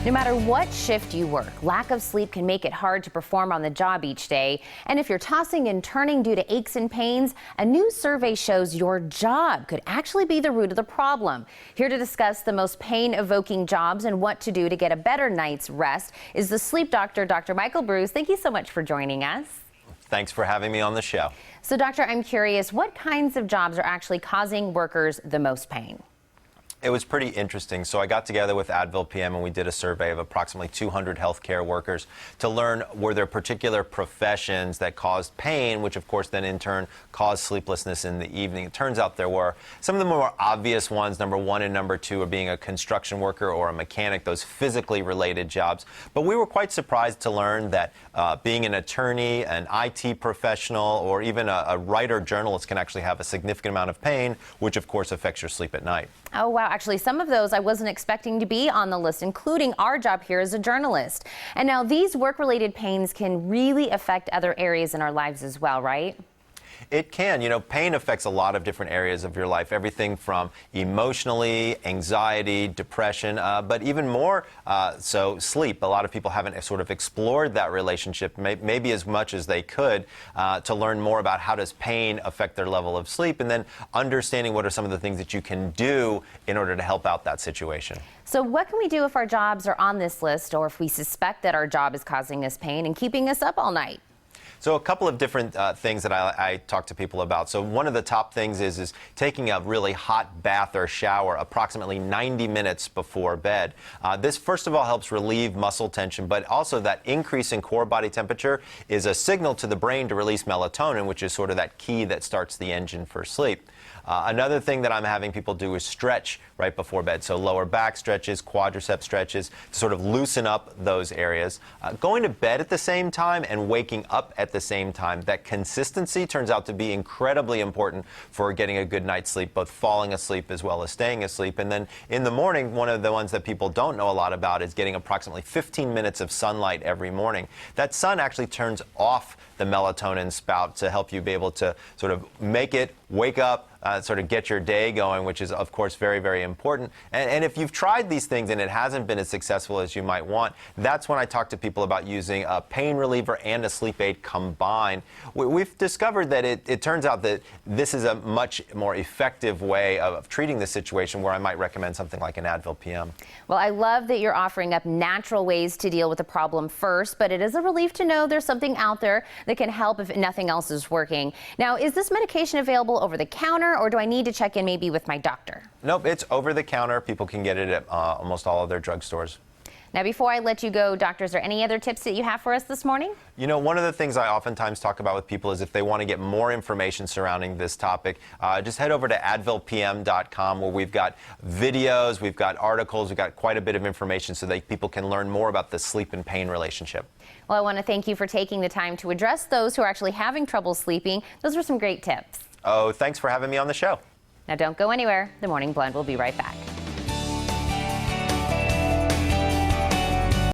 No matter what shift you work, lack of sleep can make it hard to perform on the job each day. And if you're tossing and turning due to aches and pains, a new survey shows your job could actually be the root of the problem. Here to discuss the most pain-evoking jobs and what to do to get a better night's rest is the sleep doctor, Dr. Michael Breus. Thank you so much for joining us. Thanks for having me on the show. So, doctor, I'm curious, what kinds of jobs are actually causing workers the most pain? It was pretty interesting. So I got together with Advil PM and we did a survey of approximately 200 healthcare workers to learn were there particular professions that caused pain, which of course then in turn caused sleeplessness in the evening. It turns out there were. Some of the more obvious ones, number one and number two, are being a construction worker or a mechanic, those physically related jobs. But we were quite surprised to learn that being an attorney, an IT professional, or even a writer journalist can actually have a significant amount of pain, which of course affects your sleep at night. Oh, wow. Actually, some of those I wasn't expecting to be on the list, including our job here as a journalist. And now these work-related pains can really affect other areas in our lives as well, right? It can. You know, pain affects a lot of different areas of your life, everything from emotionally, anxiety, depression, but even more so sleep. A lot of people haven't sort of explored that relationship, maybe as much as they could, to learn more about how does pain affect their level of sleep, and then understanding what are some of the things that you can do in order to help out that situation. So what can we do if our jobs are on this list, or if we suspect that our job is causing us pain and keeping us up all night? So a couple of different things that I talk to people about. So one of the top things is taking a really hot bath or shower approximately 90 minutes before bed. This, first of all, helps relieve muscle tension, but also that increase in core body temperature is a signal to the brain to release melatonin, which is sort of that key that starts the engine for sleep. Another thing that I'm having people do is stretch right before bed. So lower back stretches, quadricep stretches to sort of loosen up those areas. Going to bed at the same time and waking up at the same time. That consistency turns out to be incredibly important for getting a good night's sleep, both falling asleep as well as staying asleep. And then in the morning, one of the ones that people don't know a lot about is getting approximately 15 minutes of sunlight every morning. That sun actually turns off the melatonin spout to help you be able to sort of make it wake up, sort of get your day going, which is, of course, very, very important. And if you've tried these things and it hasn't been as successful as you might want, that's when I talk to people about using a pain reliever and a sleep aid combined. We've discovered that it turns out that this is a much more effective way of treating this situation, where I might recommend something like an Advil PM. Well, I love that you're offering up natural ways to deal with the problem first, but it is a relief to know there's something out there that can help if nothing else is working. Now, is this medication available over the counter, or do I need to check in maybe with my doctor? Nope, it's over the counter. People can get it at almost all of their drugstores. Now, before I let you go, doctor, is there any other tips that you have for us this morning? You know, one of the things I oftentimes talk about with people is if they want to get more information surrounding this topic, just head over to advilpm.com, where we've got videos, we've got articles, we've got quite a bit of information so that people can learn more about the sleep and pain relationship. Well, I want to thank you for taking the time to address those who are actually having trouble sleeping. Those were some great tips. Oh, thanks for having me on the show. Now, don't go anywhere. The Morning Blend will be right back.